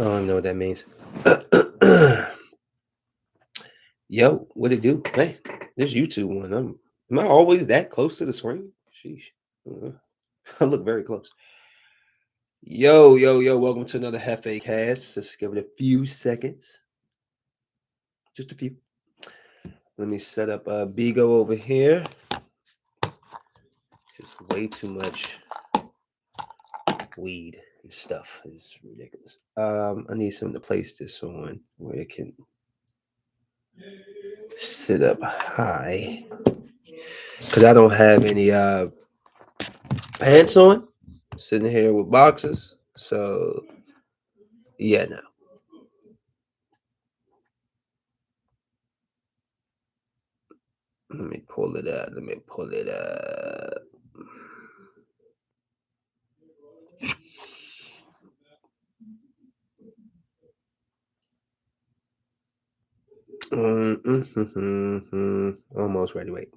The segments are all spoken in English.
don't even know what that means. Yo, what it do? Man, this YouTube one. Am I always that close to the screen? Sheesh. Uh, I look very close. Yo, welcome to another JefeCast. Let's give it a few seconds. Just a few. Let me set up Bigo over here. Just way too much weed and stuff. It's ridiculous. I need something to place this on where it can sit up high. Cause I don't have any pants on. Sitting here with boxes. So yeah, no. Let me pull it up. Let me pull it up. Almost ready. Wait.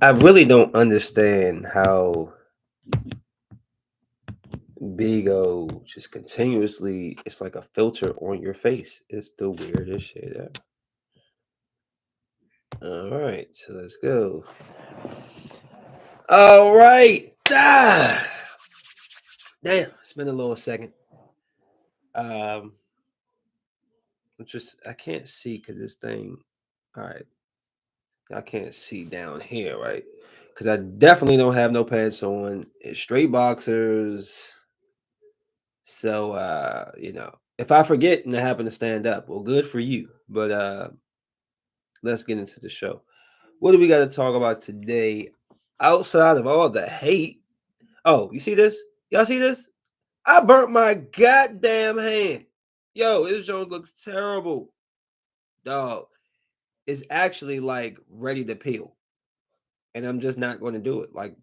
I really don't understand how Bigo just continuously, it's like a filter on your face. It's the weirdest shit ever. All right, so let's go. All right. Damn, it's been a little second. Um, I can't see because this thing. All right, I can't see down here, right? Because I definitely don't have no pants on. It's straight boxers. So if I forget and I happen to stand up, well, good for you. But let's get into the show. What do we got to talk about today? Outside of all the hate. Oh, you see this? Y'all see this? I burnt my goddamn hand. Yo, this joint looks terrible. Dog. It's actually like ready to peel. And I'm just not going to do it. Like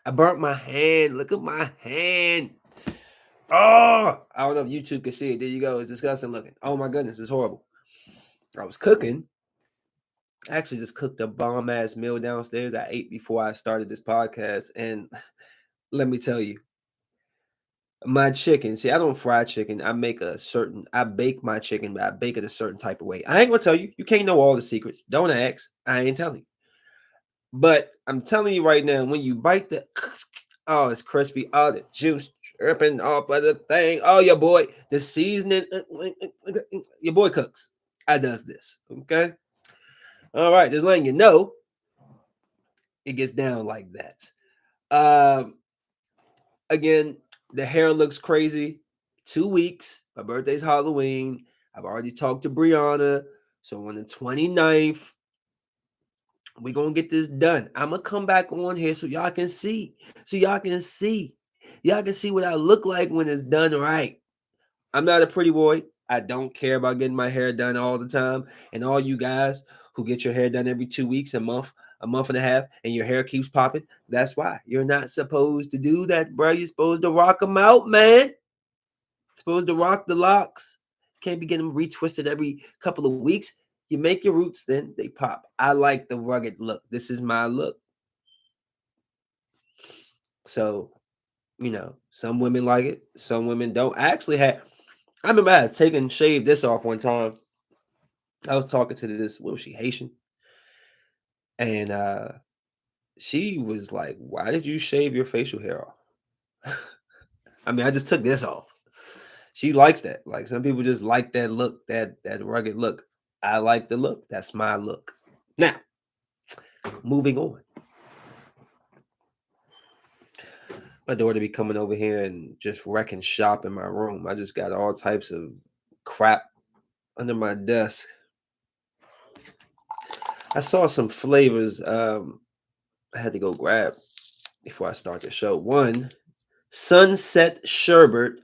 I burnt my hand. Look at my hand. Oh, I don't know if YouTube can see it. There you go. It's disgusting looking. Oh my goodness, it's horrible. I was cooking. I actually just cooked a bomb ass meal downstairs. I ate before I started this podcast. And let me tell you, my chicken. See, I don't fry chicken. I bake my chicken, but I bake it a certain type of way. I ain't gonna tell you. You can't know all the secrets. Don't ask. I ain't telling you. But I'm telling you right now, when you bite the oh, it's crispy. Oh, the juice dripping off of the thing. Oh, your boy, the seasoning. Your boy cooks. I does this. Okay. All right. Just letting you know, it gets down like that. Um, again, the hair looks crazy. 2 weeks. My birthday's Halloween. I've already talked to Brianna. So on the 29th, we're gonna get this done. I'm gonna come back on here so y'all can see. So y'all can see. Y'all can see what I look like when it's done right. I'm not a pretty boy. I don't care about getting my hair done all the time. And all you guys who get your hair done every 2 weeks, a month and a half, and your hair keeps popping, that's why. You're not supposed to do that, bro. You're supposed to rock them out, man. Supposed to rock the locks. Can't be getting them retwisted every couple of weeks. You make your roots, then they pop. I like the rugged look. This is my look. So, some women like it, some women don't. I remember I had taken shaved this off one time. I was talking to this, what was she, Haitian? And she was like, why did you shave your facial hair off? I mean, I just took this off. She likes that. Like some people just like that look, that rugged look. I like the look. That's my look. Now, moving on. My daughter be coming over here and just wrecking shop in my room. I just got all types of crap under my desk. I saw some flavors I had to go grab before I start the show. One, Sunset Sherbet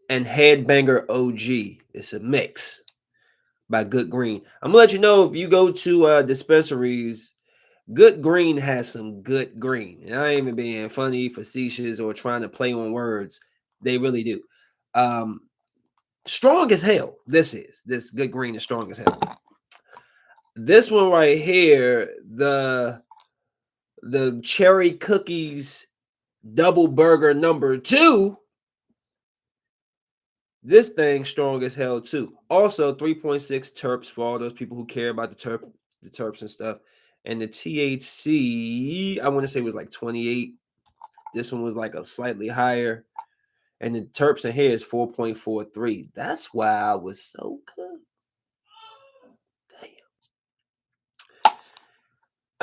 and Headbanger OG. It's a mix by Good Green. I'm gonna let you know if you go to dispensaries, Good Green has some good green. And I ain't even being funny, facetious, or trying to play on words. They really do. Um, Strong as hell. This good green is strong as hell. This one right here, the cherry cookies double burger number 2. This thing strong as hell too. Also 3.6 terps for all those people who care about the terps and stuff. And the THC, I want to say was like 28. This one was like a slightly higher. And the terps in here is 4.43. That's why I was so good.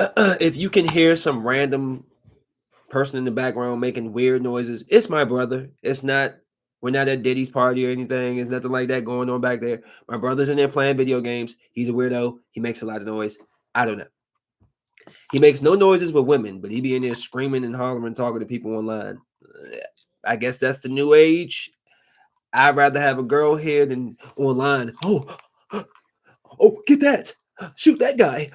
Damn. If you can hear some random person in the background making weird noises, it's my brother. It's not, we're not at Diddy's party or anything. It's nothing like that going on back there. My brother's in there playing video games. He's a weirdo. He makes a lot of noise. I don't know. He makes no noises with women, but he be in there screaming and hollering, talking to people online. I guess that's the new age. I'd rather have a girl here than online. Oh, get that. Shoot that guy.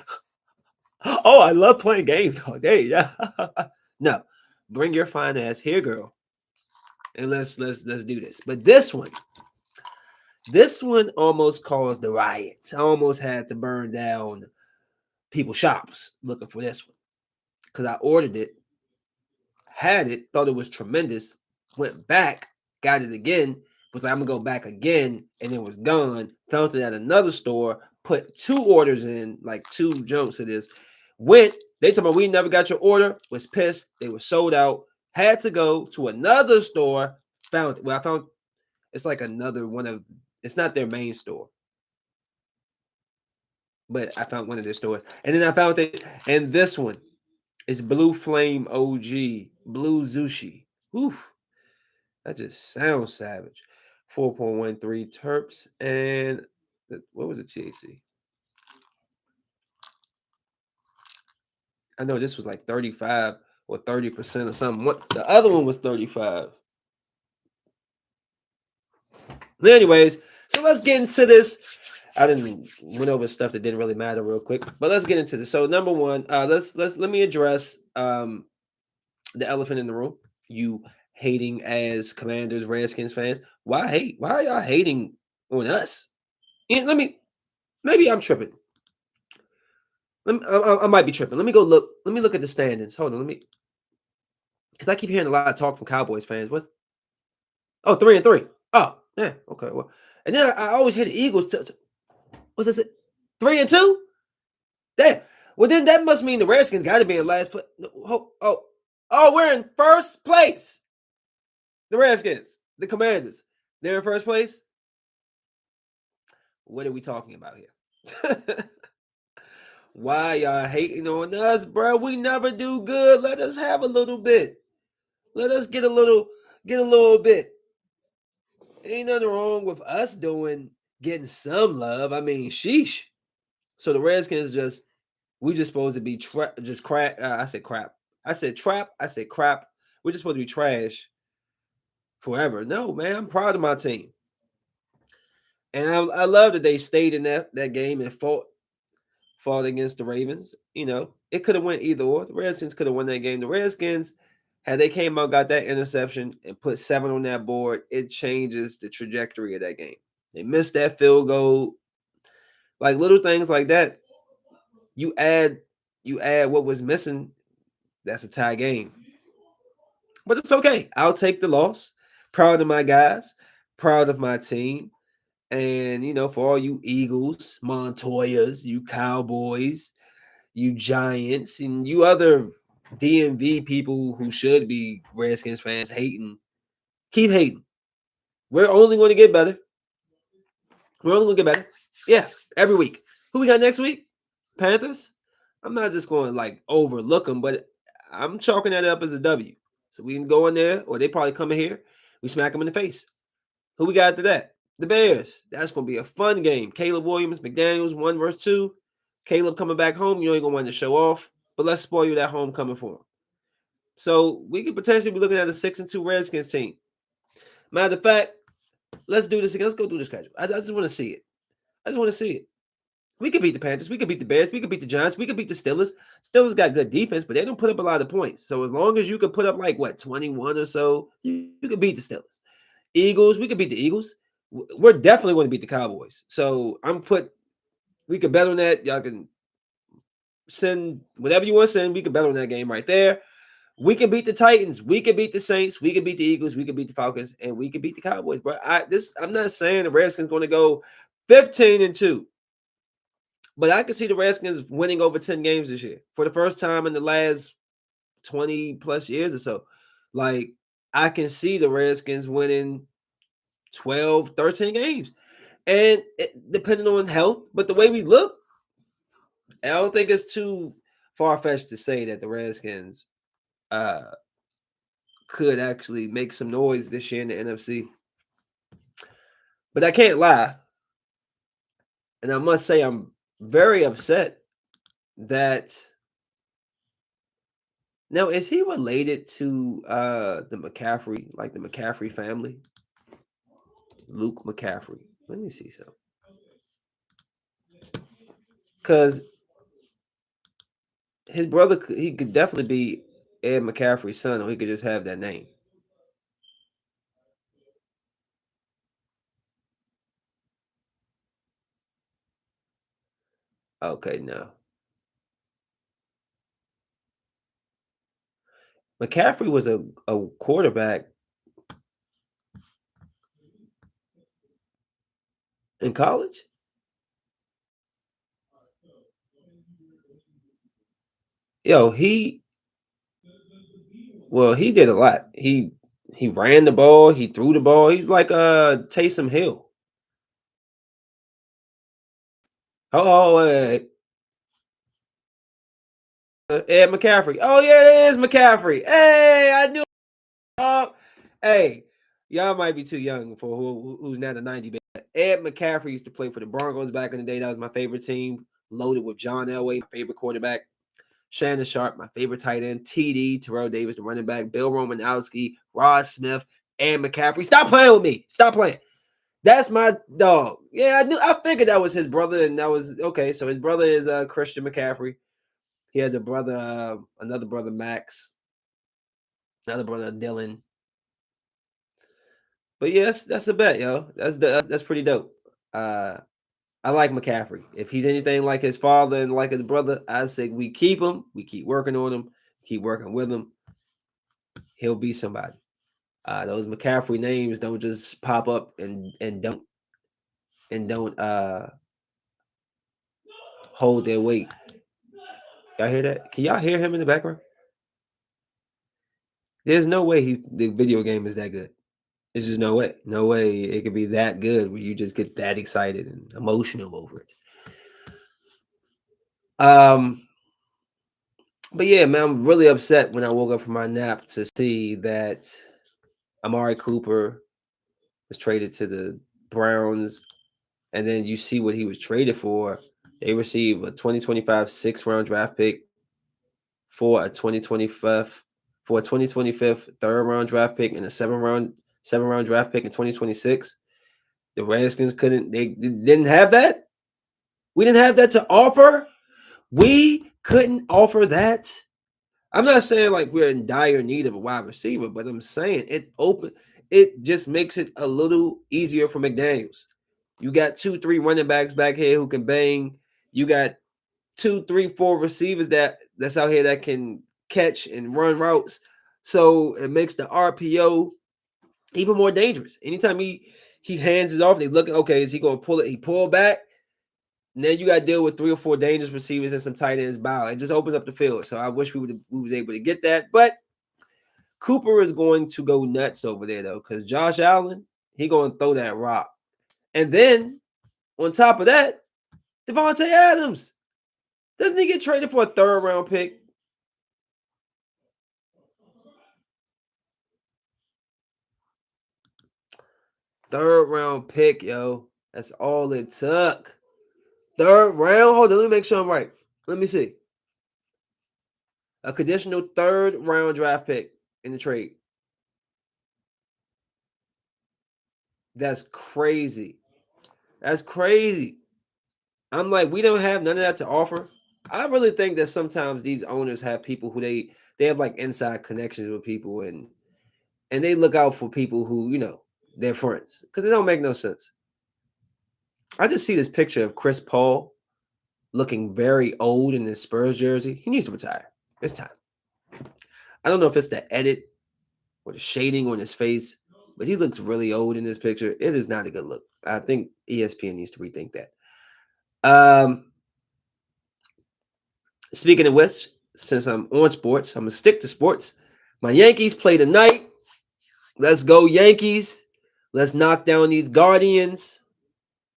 Oh, I love playing games all day. Yeah. No. Bring your fine ass here, girl. And let's do this. But this one almost caused the riot. I almost had to burn down people's shops looking for this one. Because I ordered it, had it, thought it was tremendous, went back, got it again, was like, I'm gonna go back again, and it was gone. Found it at another store, put 2 orders in, like 2 junks of this. Went, they told me we never got your order, was pissed, they were sold out, had to go to another store, found it. Well, I found it's like another one of, it's not their main store. But I found one of their stores. And then I found it, and this one is Blue Flame OG, Blue Zushi. Oof. That just sounds savage. 4.13 terps and what was the THC? I know this was like 35 or 30% or something. What the other one was 35. But anyways, so let's get into this. I didn't went over stuff that didn't really matter real quick, but let's get into this. So number one, let me address the elephant in the room. You hating as Commanders, Redskins fans. Why hate? Why are y'all hating on us? And maybe I'm tripping. I might be tripping. Let me go look. Let me look at the standings. Hold on. Because I keep hearing a lot of talk from Cowboys fans. 3-3. Oh, yeah. Okay. Well, and then I always hear the Eagles. What's this? 3-2? Damn. Well, then that must mean the Redskins got to be in last place. We're in first place. The Redskins, the Commanders, they're in first place. What are we talking about here? Why y'all hating on us, bro? We never do good. Let us have a little bit. Let us get a little bit. Ain't nothing wrong with us getting some love. I mean, sheesh. So the Redskins we just supposed to be just crap. I said crap. I said trap. I said crap. We're just supposed to be trash forever. No, man, I'm proud of my team. And I love that they stayed in that game and fought against the Ravens. You know, it could have went either or. The Redskins could have won that game. The Redskins, had they came out, got that interception, and put 7 on that board, it changes the trajectory of that game. They missed that field goal. Like little things like that. You add what was missing, that's a tie game. But it's okay. I'll take the loss. Proud of my guys. Proud of my team. And, for all you Eagles, Montoyas, you Cowboys, you Giants, and you other DMV people who should be Redskins fans hating, keep hating. We're only going to get better. We're only going to get better. Yeah, every week. Who we got next week? Panthers? I'm not just going to, overlook them, but I'm chalking that up as a W. So we can go in there, or they probably come in here. We smack them in the face. Who we got after that? The Bears. That's going to be a fun game. Caleb Williams, McDaniels, 1 versus 2. Caleb coming back home. You ain't going to want to show off, but let's spoil you that homecoming for him. So we could potentially be looking at a 6-2 Redskins team. Matter of fact, let's do this again. Let's go through this schedule. I just want to see it. I just want to see it. We could beat the Panthers. We could beat the Bears. We could beat the Giants. We could beat the Steelers. Steelers got good defense, but they don't put up a lot of points. So as long as you can put up 21 or so, you could beat the Steelers. Eagles, we could beat the Eagles. We're definitely going to beat the Cowboys. So we could bet on that. Y'all can send whatever you want to send. We could bet on that game right there. We can beat the Titans. We can beat the Saints. We can beat the Eagles. We can beat the Falcons, and we can beat the Cowboys. But I'm not saying the Redskins going to go 15-2, but I can see the Redskins winning over 10 games this year for the first time in the last 20 plus years or so. Like, I can see the Redskins winning 12, 13 games. And depending on health, but the way we look, I don't think it's too far fetched to say that the Redskins uh, could actually make some noise this year in the NFC. But I can't lie. And I must say, I'm very upset that now is he related to the McCaffrey, like the McCaffrey family? Luke McCaffrey. Let me see some. Because his brother, he could definitely be Ed McCaffrey's son, or he could just have that name. Okay, no. McCaffrey was a quarterback in college. Yo, he did a lot. He ran the ball, he threw the ball. He's like Taysom Hill. Oh, Ed McCaffrey. Oh yeah, it is McCaffrey. Hey, I knew. Hey, y'all might be too young for who's now the 90 baby. Ed McCaffrey used to play for the Broncos back in the day. That was my favorite team. Loaded with John Elway, my favorite quarterback. Shannon Sharp, my favorite tight end. TD, Terrell Davis, the running back. Bill Romanowski, Rod Smith, and McCaffrey. Stop playing with me. Stop playing. That's my dog. Yeah, I knew. I figured that was his brother, and that was okay. So his brother is Christian McCaffrey. He has a brother, another brother Max, another brother Dylan. But yes, that's a bet, yo. That's pretty dope. Uh, I like McCaffrey. If he's anything like his father and like his brother, I say we keep him. We keep working on him. Keep working with him. He'll be somebody. Those McCaffrey names don't just pop up and don't hold their weight. Y'all hear that? Can y'all hear him in the background? There's no way the video game is that good. There's just no way. No way it could be that good where you just get that excited and emotional over it. Um, but yeah, man, I'm really upset when I woke up from my nap to see that Amari Cooper was traded to the Browns, and then you see what he was traded for. They receive a 2025 sixth-round draft pick for a 2025 for a 2025 third-round draft pick and a seven-round draft pick in 2026. The Redskins they didn't have that. We didn't have that to offer. We couldn't offer that. I'm not saying like we're in dire need of a wide receiver, but I'm saying it just makes it a little easier for McDaniels. You got 2, 3 running backs back here who can bang. You got 2, 3, 4 receivers that's out here that can catch and run routes. So it makes the RPO even more dangerous. Anytime he hands it off, they look, okay, is he gonna pull it? He pull back. And then you got to deal with 3 or 4 dangerous receivers and some tight ends bow. It just opens up the field. So I wish we was able to get that. But Cooper is going to go nuts over there though, because Josh Allen, he going to throw that rock. And then on top of that, Devontae Adams. Doesn't he get traded for a third-round pick? Third-round pick, yo. That's all it took. Third round. Hold on, let me make sure I'm right. Let me see. A conditional third-round draft pick in the trade. That's crazy. That's crazy. I'm like, we don't have none of that to offer. I really think that sometimes these owners have people who they have like inside connections with people and they look out for people who they're friends because it don't make no sense. I just see this picture of Chris Paul looking very old in his Spurs jersey. He needs to retire. It's time. I don't know if it's the edit or the shading on his face, but he looks really old in this picture. It is not a good look. I think ESPN needs to rethink that. Speaking of which, since I'm on sports, I'm gonna stick to sports. My Yankees play tonight. Let's go Yankees. Let's knock down these Guardians.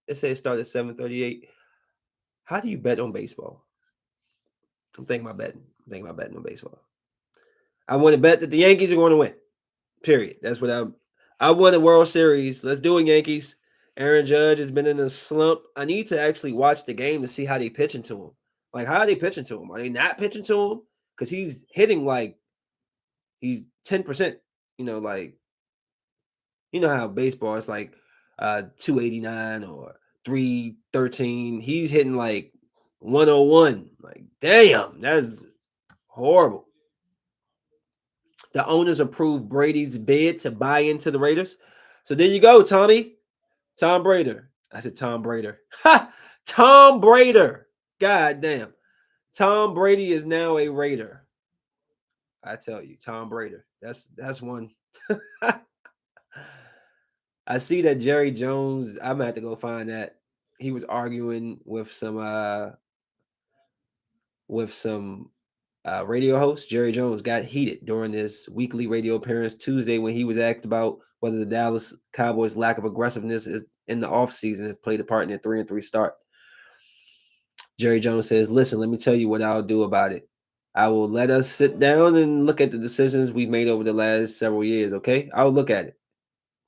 They say it started at 7:38. How do you bet on baseball? I'm thinking about betting. I'm thinking about betting on baseball. I want to bet that the Yankees are going to win. Period. That's what I won a World Series. Let's do it, Yankees. Aaron Judge has been in a slump. I need to actually watch the game to see how they pitching to him. Like, how are they pitching to him? Are they not pitching to him? Because he's hitting like he's 10%. Like how baseball is like 289 or 313. He's hitting like 101. Like, damn, that's horrible. The owners approved Brady's bid to buy into the Raiders. So there you go, Tommy. Tom Brader. I said Tom Brader. Ha! Tom Brader. God damn. Tom Brady is now a Raider. I tell you, Tom Brader. That's one. I see that Jerry Jones. I'm gonna have to go find that. He was arguing with some radio host. Jerry Jones got heated during this weekly radio appearance Tuesday when he was asked about whether the Dallas Cowboys' lack of aggressiveness is in the offseason has played a part in their 3-3 start. Jerry Jones says, "Listen, let me tell you what I'll do about it. I will let us sit down and look at the decisions we've made over the last several years, okay? I'll look at it.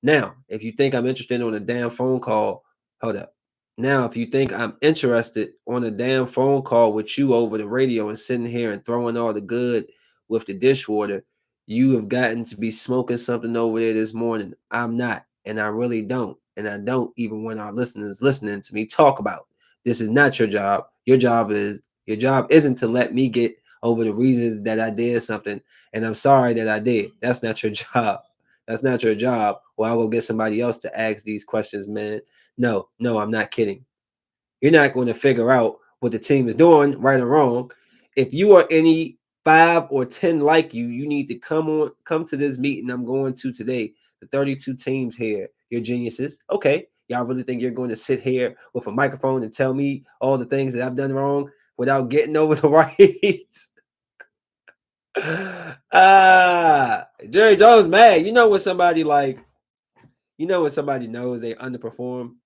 Now, if you think I'm interested on a damn phone call, hold up. Now, if you think I'm interested on a damn phone call with you over the radio and sitting here and throwing all the good with the dishwater, you have gotten to be smoking something over there this morning. I'm not, and I really don't. And I don't even want our listeners listening to me talk about. This is not your job. Your job isn't to let me get over the reasons that I did something, and I'm sorry that I did. That's not your job. That's not your job. Or I will get somebody else to ask these questions, man. No, I'm not kidding. You're not going to figure out what the team is doing, right or wrong. If you are any 5 or 10 like you, you need to come to this meeting I'm going to today. The 32 teams here, you're geniuses. Okay, y'all really think you're going to sit here with a microphone and tell me all the things that I've done wrong without getting over the rights? Jerry Jones mad. When somebody knows they underperform,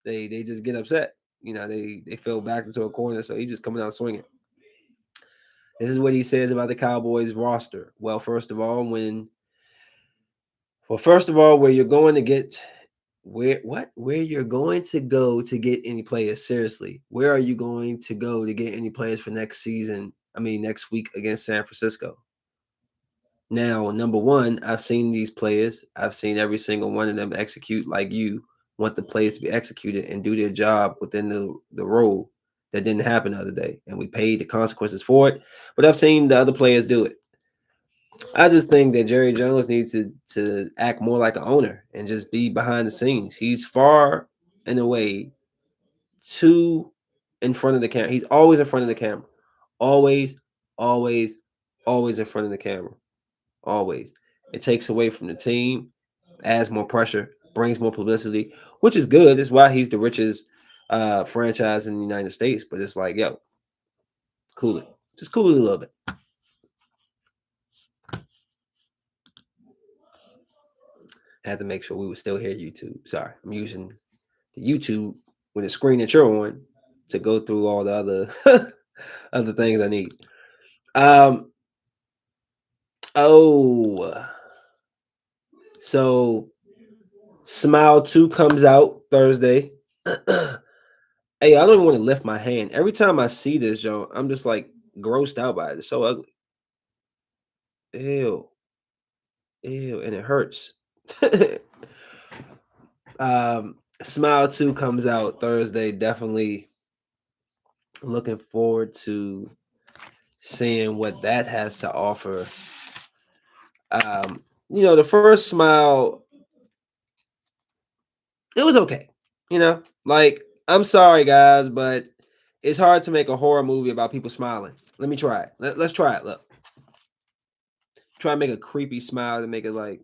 they just get upset. They fell back into a corner, so he's just coming out swinging. This is what he says about the Cowboys roster. Well, first of all, where you're going to get where you're going to go to get any players, seriously. Where are you going to go to get any players for next season? I mean, next week against San Francisco. Now, number one, I've seen these players. I've seen every single one of them execute like you want the plays to be executed and do their job within the role. That didn't happen the other day, and we paid the consequences for it. But I've seen the other players do it. I just think that Jerry Jones needs to act more like an owner and just be behind the scenes. He's far and away too in front of the camera. He's always in front of the camera. Always, always, always in front of the camera. Always. It takes away from the team, adds more pressure, brings more publicity, which is good. That's why he's the richest franchise in the United States. But it's like, yo, cool it. Just cool it a little bit. Had to make sure we would still hear YouTube. Sorry, I'm using the YouTube with the screen that you're on to go through all the other other things I need. So Smile 2 comes out Thursday. Hey, I don't even want to lift my hand. Every time I see this, Joe, I'm just like grossed out by it. It's so ugly. Ew. And it hurts. Smile 2 comes out Thursday. Definitely looking forward to seeing what that has to offer. The first Smile It was okay. Like, I'm sorry, guys, but it's hard to make a horror movie about people smiling. Let me try it. Let's try it. Look, try and make a creepy smile to make it like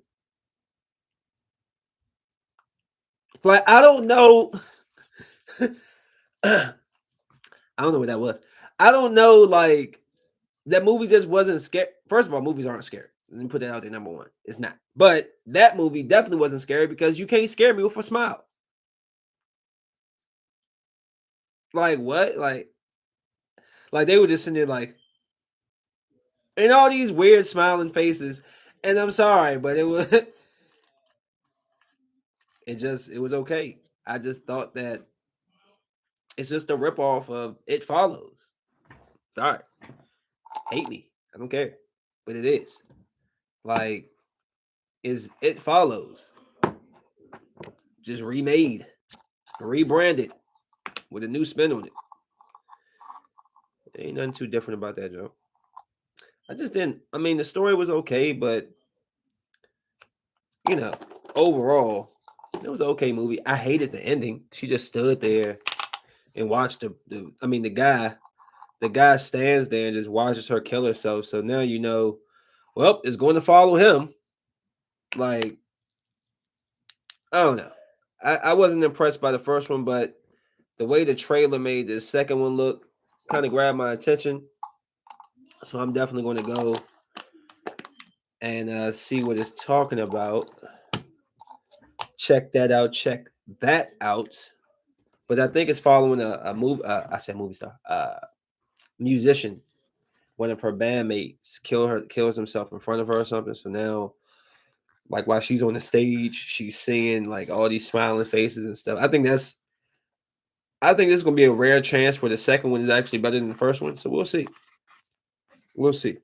I don't know. I don't know what that was. I don't know. Like that movie just wasn't scary. First of all, movies aren't scary. Let me put that out there. Number one, it's not. But that movie definitely wasn't scary because you can't scare me with a smile. Like what? Like they were just sitting there like, and all these weird smiling faces. And I'm sorry, but it was it was okay. I just thought that it's just a ripoff of It Follows. Sorry. Hate me. I don't care. But it is. Like, is It Follows just remade, rebranded with a new spin on it. Ain't nothing too different about that joke. I just didn't. I mean, the story was okay, but you know, overall, it was an okay movie. I hated the ending. She just stood there and watched I mean, the guy stands there and just watches her kill herself. So now you know, well, it's going to follow him. Like, I don't know. I wasn't impressed by the first one, but the way the trailer made the second one look kind of grabbed my attention. So I'm definitely going to go and see what it's talking about. Check that out. Check that out. But I think it's following a movie. I said movie star. Musician. One of her bandmates kills himself in front of her or something. So now, like while she's on the stage, she's seeing like all these smiling faces and stuff. I think this is gonna be a rare chance where the second one is actually better than the first one. So we'll see. We'll see.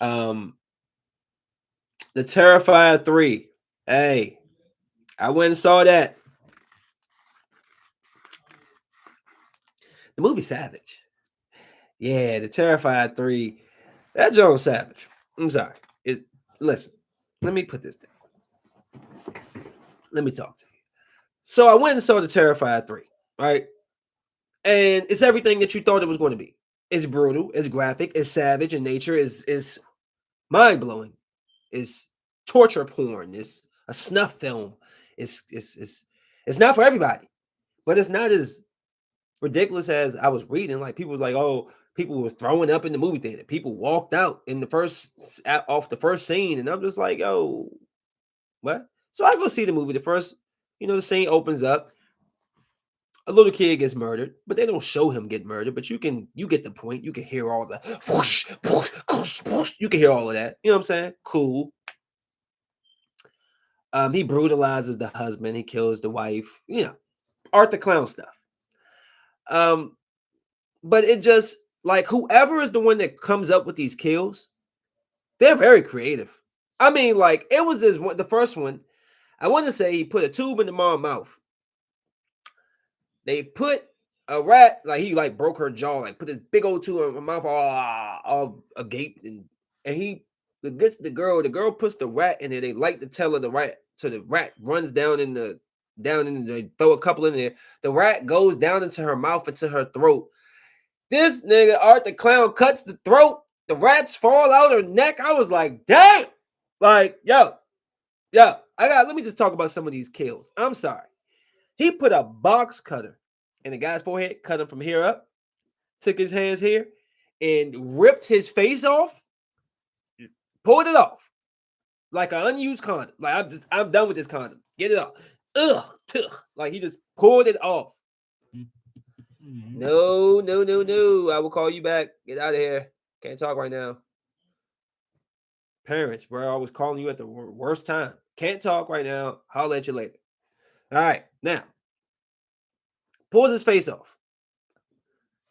Um, the Terrifier 3. Hey, I went and saw that. The movie Savage. Yeah, the Terrifier 3. That Joe Savage. I'm sorry. Listen, let me put this down. Let me talk to you. So I went and saw the Terrifier 3, right? And it's everything that you thought it was going to be. It's brutal, it's graphic, it's savage in nature, is mind blowing, it's torture porn, it's a snuff film. It's not for everybody, but it's not as ridiculous as I was reading. Like people was like, oh, people was throwing up in the movie theater. People walked out in the off the first scene, and I'm just like, oh, what? So I go see the movie. The first, the scene opens up. A little kid gets murdered, but they don't show him get murdered. But you get the point. You can hear all the whoosh, whoosh, whoosh, whoosh. You can hear all of that. You know what I'm saying? Cool. He brutalizes the husband. He kills the wife. Art the clown stuff. But it just like whoever is the one that comes up with these kills, they're very creative. I mean, like it was this one, the first one. I want to say he put a tube in the mom's mouth. They put a rat, like he like broke her jaw, like put this big old tube in her mouth, all agape, and he gets the girl puts the rat in there. They light the tail of the rat, so the rat runs they throw a couple in there. The rat goes down into her mouth, into her throat. This nigga Art the Clown cuts the throat. The rats fall out her neck. I was like, damn. Like, yo, let me just talk about some of these kills. I'm sorry. He put a box cutter in the guy's forehead, cut him from here up, took his hands here, and ripped his face off, pulled it off like an unused condom. Like I'm done with this condom. Get it off. Ugh. Like he just pulled it off. No, no, no, no. I will call you back. Get out of here. Can't talk right now. Parents, bro, I was calling you at the worst time. Can't talk right now. I'll at you later. All right, now pulls his face off.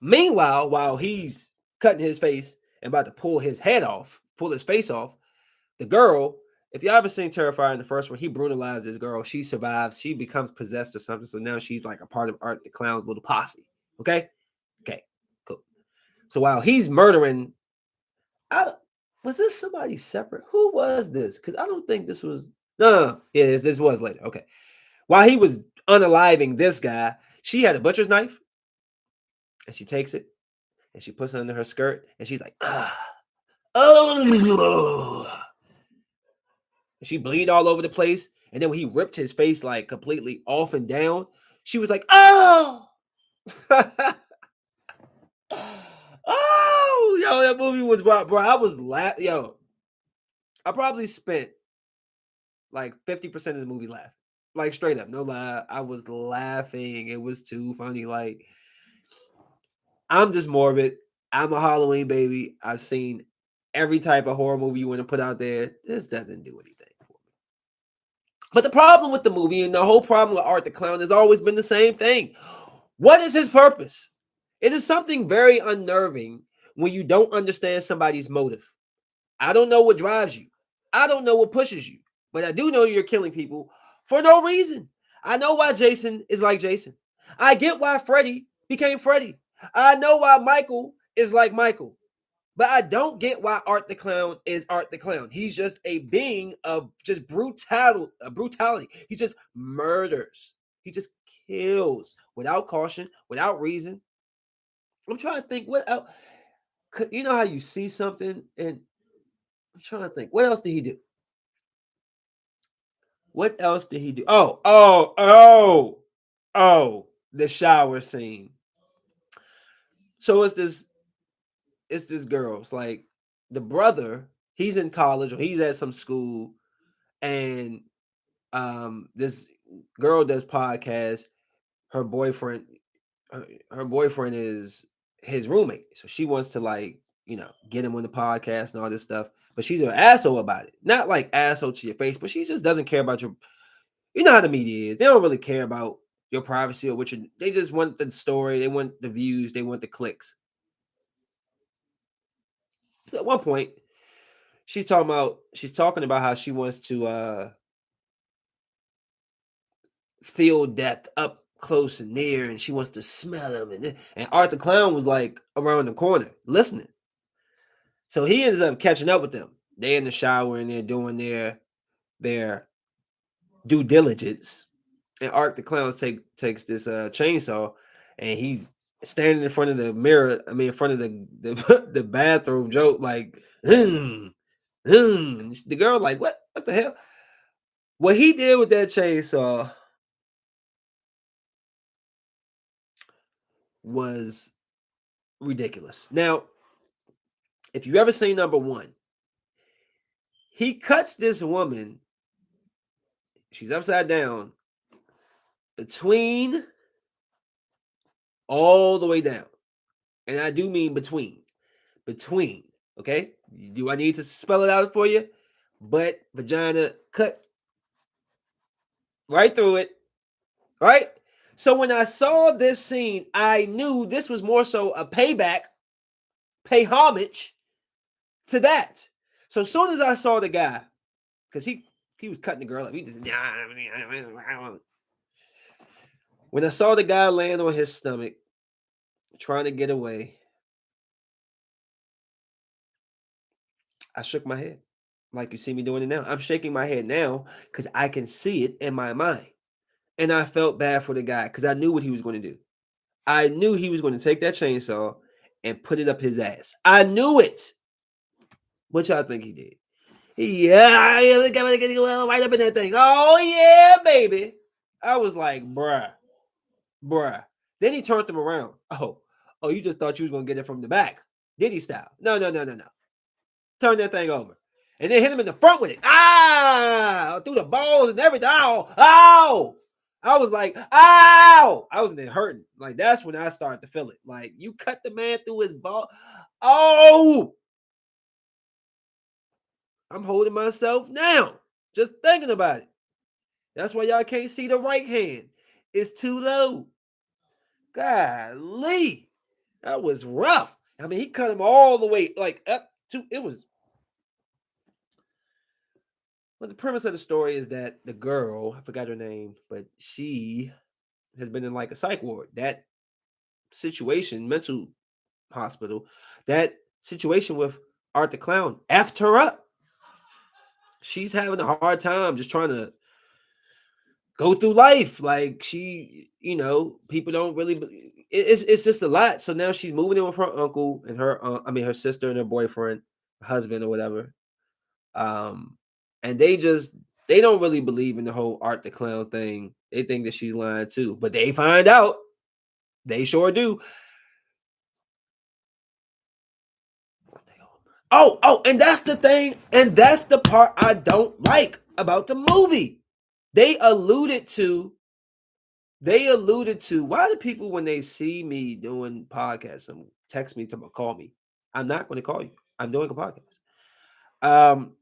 Meanwhile, while he's cutting his face and about to pull his head off, pull his face off, the girl, if y'all ever seen Terrifier in the first one, he brutalized this girl. She survives. She becomes possessed or something. So now she's like a part of Art the Clown's little posse. Okay? Okay, cool. So while he's murdering, was this somebody separate? Who was this? Because I don't think this was. No. Yeah, this was later. Okay. While he was unaliving this guy, she had a butcher's knife and she takes it and she puts it under her skirt and she's like, oh, and she bleed all over the place. And then when he ripped his face like completely off and down, she was like, oh, oh, yo, that movie was bro. I was laughing, yo. I probably spent like 50% of the movie laughing, like straight up, no lie. I was laughing. It was too funny. Like I'm just morbid. I'm a Halloween baby. I've seen every type of horror movie you want to put out there. This doesn't do anything for me. But the problem with the movie and the whole problem with Art the Clown has always been the same thing. What is his purpose? It is something very unnerving when you don't understand somebody's motive. I don't know what drives you. I don't know what pushes you. But I do know you're killing people for no reason. I know why Jason is like Jason. I get why Freddy became Freddy. I know why Michael is like Michael. But I don't get why Art the Clown is Art the Clown. He's just a being of just brutality. He just murders. He just kills without caution, without reason. I'm trying to think what else. You know how you see something and I'm trying to think. What else did he do? What else did he do? Oh, the shower scene. So it's this girl. It's like the brother, he's in college or he's at some school, and this girl does podcast. Her boyfriend, her boyfriend is his roommate. So she wants to like, get him on the podcast and all this stuff. But she's an asshole about it. Not like asshole to your face, but she just doesn't care about your. You know how the media is. They don't really care about your privacy or what you. They just want the story. They want the views. They want the clicks. So at one point, she's talking about how she wants to feel death up close and near, and she wants to smell him. And Art the Clown was like around the corner listening. So he ends up catching up with them. They in the shower and they're doing their due diligence. And Art the Clown takes this chainsaw and he's standing in front of the mirror. I mean, in front of the the bathroom joke, like, And the girl like, what the hell? What he did with that chainsaw was ridiculous. Now, if you ever seen number one, he cuts this woman. She's upside down between all the way down. And I do mean between. Between. Okay? Do I need to spell it out for you? Butt, vagina, cut right through it. Right? So when I saw this scene, I knew this was more so a payback, pay homage to that. So as soon as I saw the guy, because he was cutting the girl up, he just when I saw the guy land on his stomach, trying to get away, I shook my head. Like you see me doing it now. I'm shaking my head now because I can see it in my mind. And I felt bad for the guy because I knew what he was going to do. I knew he was going to take that chainsaw and put it up his ass. I knew it. What y'all think he did? Yeah, right up in that thing. Oh, yeah, baby. I was like, bruh. Then he turned him around. Oh, you just thought you was going to get it from the back. Diddy style. No. Turn that thing over. And then hit him in the front with it. Through the balls and everything. Ow. I was like, ow. I was in there hurting. Like, that's when I started to feel it. Like, you cut the man through his ball. Oh. I'm holding myself now. Just thinking about it. That's why y'all can't see the right hand. It's too low. Golly. That was rough. I mean, he cut him all the way, like up to it was. Well, the premise of the story is that the girl, I forgot her name, but she has been in like a psych ward. That situation, mental hospital, that situation with Art the Clown effed her up. she's having a hard time just trying to go through life. Like people don't really. It's just a lot. So now she's moving in with her uncle and her sister and her boyfriend, husband or whatever. Um, and they don't really believe in the whole Art the Clown thing. They think that she's lying too, but they find out. They sure do. Oh, and that's the thing, and that's the part I don't like about the movie. They alluded to why do people when they see me doing podcasts and text me to call me? I'm not going to call you. I'm doing a podcast. Um,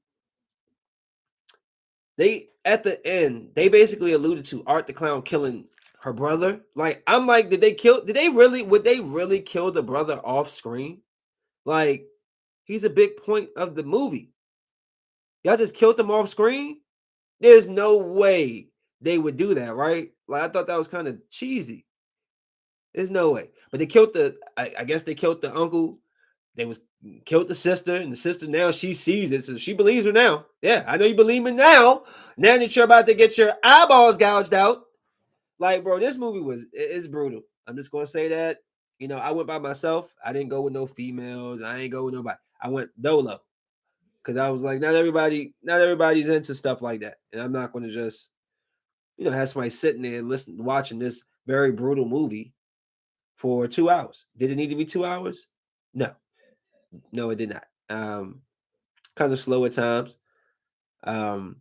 they at the end they basically alluded to Art the Clown killing her brother. Like I'm like, would they really kill the brother off screen? Like he's a big point of the movie. Y'all just killed him off screen? There's no way they would do that, right? Like I thought that was kind of cheesy. There's no way. But they killed I guess they killed the uncle. They was killed the sister, and the sister now she sees it, so she believes her now. Yeah, I know you believe me now. Now that you're about to get your eyeballs gouged out. Like, bro, this movie it's brutal. I'm just gonna say that. I went by myself. I didn't go with no females. I ain't go with nobody. I went dolo. Because I was like, not everybody's into stuff like that. And I'm not gonna just, have somebody sitting there watching this very brutal movie for 2 hours. Did it need to be 2 hours? No. No, it did not. Kind of slow at times. And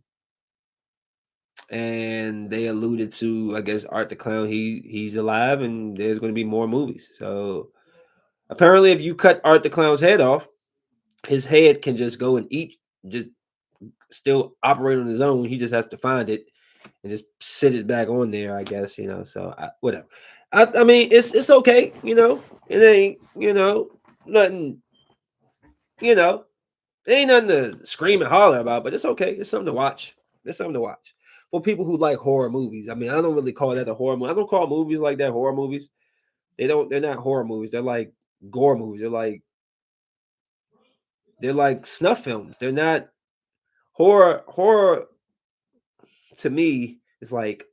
they alluded to, I guess, Art the Clown. He's alive, and there's going to be more movies. So apparently, if you cut Art the Clown's head off, his head can just go and eat, just still operate on his own. He just has to find it and just sit it back on there, I guess. So whatever. I mean, it's okay. It ain't nothing. It ain't nothing to scream and holler about, but it's okay. It's something to watch. It's something to watch for people who like horror movies. I mean, I don't really call that a horror movie. I don't call movies like that horror movies. They're not horror movies. They're like gore movies. They're like snuff films. They're not horror. Horror to me is like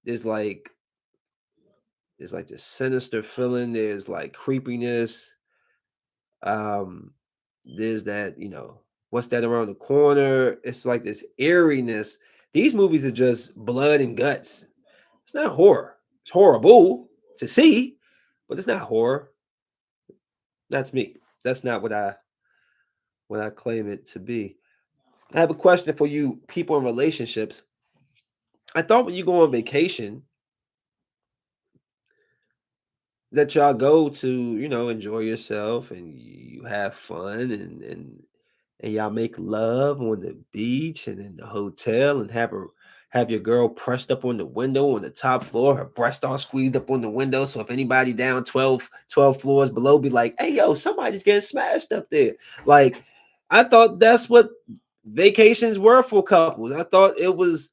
there's like this sinister feeling. There's like creepiness. Um, there's that, what's that around the corner? It's like this eeriness. These movies are just blood and guts. It's not horror. It's horrible to see, but it's not horror. That's me. That's not what I claim it to be. I have a question for you people in relationships. I thought when you go on vacation that y'all go to, enjoy yourself and you have fun and y'all make love on the beach and in the hotel and have your girl pressed up on the window on the top floor, her breast all squeezed up on the window. So if anybody down 12 floors below be like, hey, yo, somebody's getting smashed up there. Like, I thought that's what vacations were for couples. I thought it was,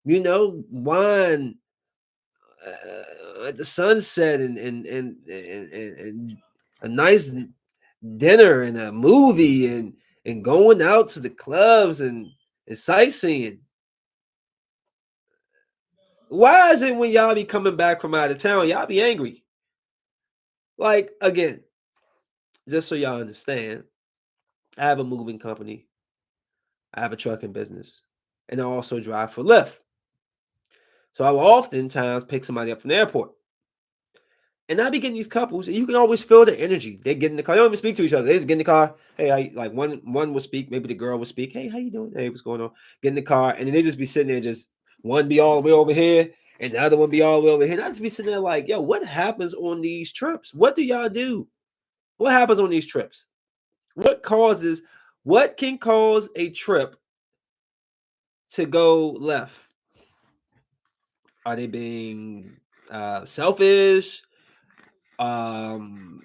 wine at the sunset and a nice dinner and a movie and going out to the clubs and sightseeing. Why is it when y'all be coming back from out of town, y'all be angry? Like, again, just so y'all understand, I have a moving company, I have a trucking business, and I also drive for Lyft. So I will oftentimes pick somebody up from the airport. And I be getting these couples, and you can always feel the energy. They get in the car. They don't even speak to each other. They just get in the car. Hey, like one will speak. Maybe the girl will speak. Hey, how you doing? Hey, what's going on? Get in the car, and then they just be sitting there. Just one be all the way over here, and the other one be all the way over here. And I just be sitting there like, yo, what happens on these trips? What do y'all do? What happens on these trips? What can cause a trip to go left? Are they being selfish? Um,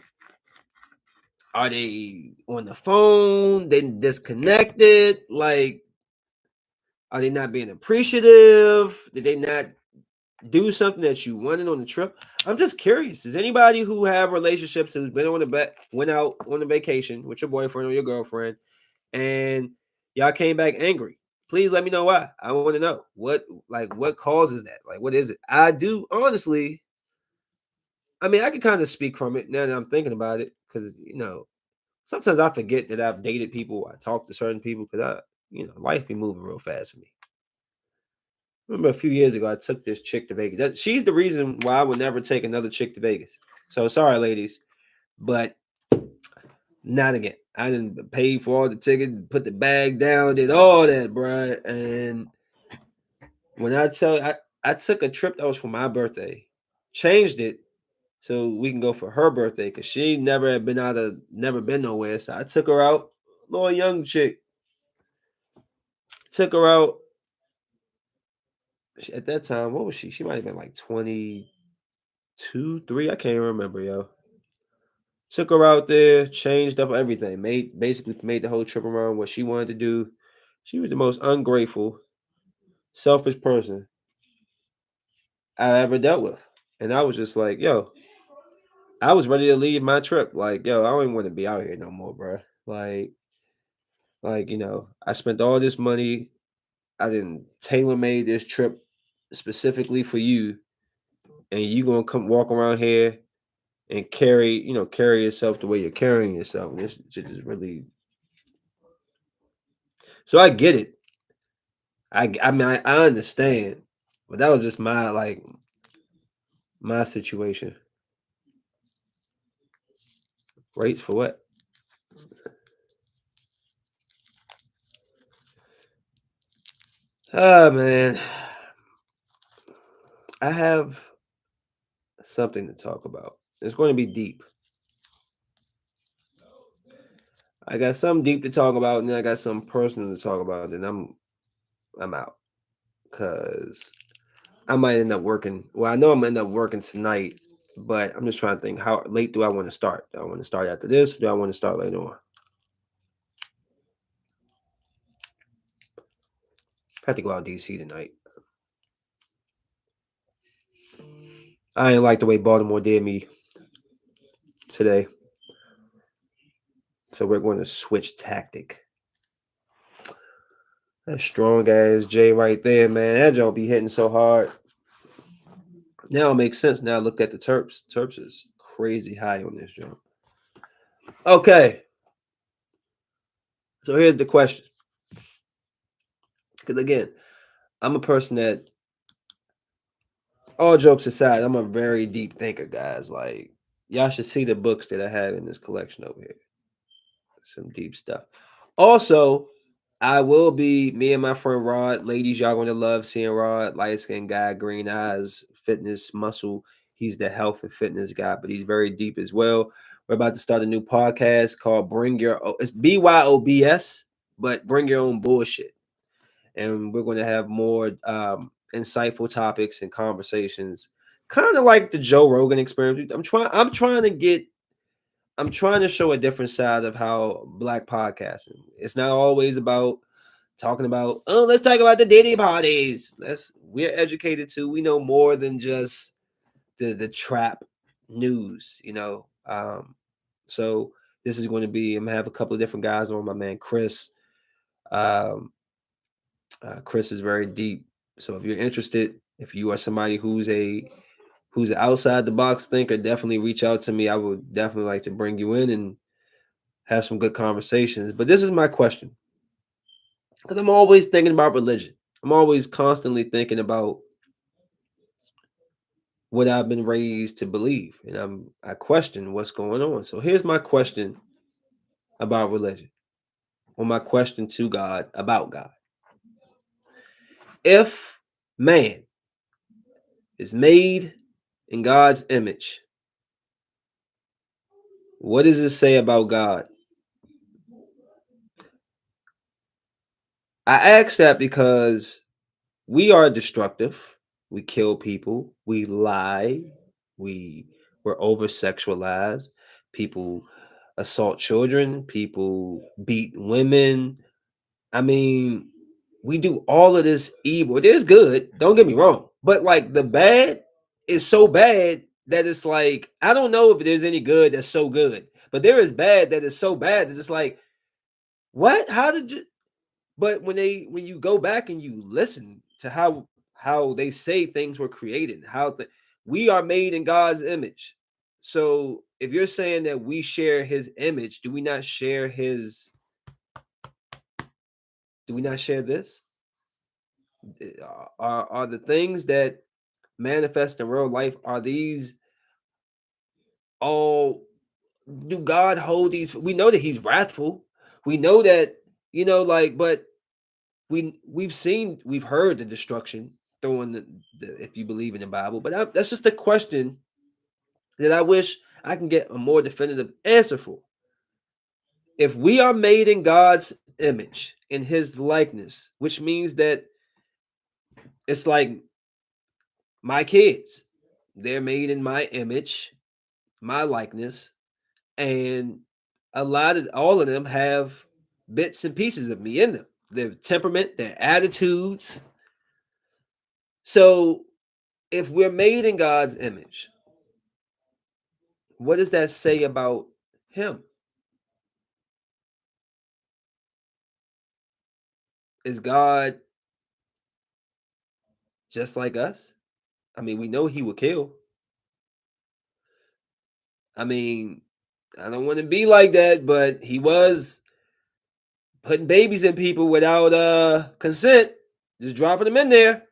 Are they on the phone? They disconnected? Like, are they not being appreciative? Did they not do something that you wanted on the trip? I'm just curious. Is anybody who have relationships who's been went out on a vacation with your boyfriend or your girlfriend, and Y'all came back angry. Please let me know why. I want to know what causes that. Like, what is it? I do honestly. I mean, I can kind of speak from it now that I'm thinking about it, because sometimes I forget that I've dated people. I talk to certain people because life be moving real fast for me. Remember a few years ago, I took this chick to Vegas. She's the reason why I would never take another chick to Vegas. So sorry, ladies, but not again. I didn't pay for all the ticket, put the bag down, did all that, bruh. And when I took a trip that was for my birthday, changed it so we can go for her birthday because she never been nowhere. So I took her out, little young chick, took her out. At that time, what was she? She might have been like 22, 3. I can't even remember, yo. Took her out there, changed up everything, made the whole trip around what she wanted to do. She was the most ungrateful, selfish person I ever dealt with. And I was just like, yo, I was ready to leave my trip. Like, yo, I don't even want to be out here no more, bro. I spent all this money. I didn't tailor made this trip specifically for you, and you gonna come walk around here and carry yourself the way you're carrying yourself. This shit is really. So I get it. I mean I understand, but that was just my situation. Rates for what? Ah man, I have something to talk about. It's going to be deep. I got something deep to talk about, and then I got something personal to talk about. And I'm out because I might end up working. Well, I know I'm gonna end up working tonight, but I'm just trying to think how late do I want to start? Do I want to start after this, or do I want to start later on? I have to go out DC tonight. I ain't like the way Baltimore did me today, so we're going to switch tactic. That strong ass J right there, man. That don't be hitting so hard. Now it makes sense. Now I looked at the Terps. Terps is crazy high on this jump. Okay, so here's the question. Because again, I'm a person that, all jokes aside, I'm a very deep thinker, guys. Like, y'all should see the books that I have in this collection over here. Some deep stuff. Also, I will be me and my friend Rod. Ladies, y'all gonna love seeing Rod. Light skinned guy, green eyes, fitness, muscle. He's the health and fitness guy, but he's very deep as well. We're about to start a new podcast called Bring Your It's BYOBS, but bring your own bullshit. And we're gonna have more insightful topics and conversations, kind of like the Joe Rogan experience. I'm trying to show a different side of how Black podcasting. It's not always about talking about, oh, let's talk about the dating parties. We're educated too. We know more than just the trap news. So this is going to be, I'm gonna have a couple of different guys on. My man Chris. Um, Chris is very deep. So if you're interested, if you are somebody who's an outside the box thinker, definitely reach out to me. I would definitely like to bring you in and have some good conversations. But this is my question, because I'm always thinking about religion. I'm always constantly thinking about what I've been raised to believe, and I question what's going on. So here's my question about religion, or my question to God about God. If man is made in God's image, what does it say about God? I ask that because we are destructive. We kill people. We lie. We're over sexualized. People assault children. People beat women. I mean, we do all of this evil. It is good. Don't get me wrong, but like the bad is so bad that it's like I don't know if there's any good that's so good, but there is bad that is so bad that it's like, what? How did you? But when you go back and you listen to how they say things were created, we are made in God's image. So if you're saying that we share his image, do we not share this? Are the things that manifest in real life, are these all, do God hold these? We know that he's wrathful. We know that, but we've heard the destruction throwing if you believe in the Bible. But that's just a question that I wish I can get a more definitive answer for. If we are made in God's image, in his likeness, which means that it's like my kids, they're made in my image, my likeness, and all of them have bits and pieces of me in them, their temperament, their attitudes. So if we're made in God's image, what does that say about him? Is God just like us? I mean, we know he will kill. I mean, I don't want to be like that, but he was putting babies in people without consent, just dropping them in there.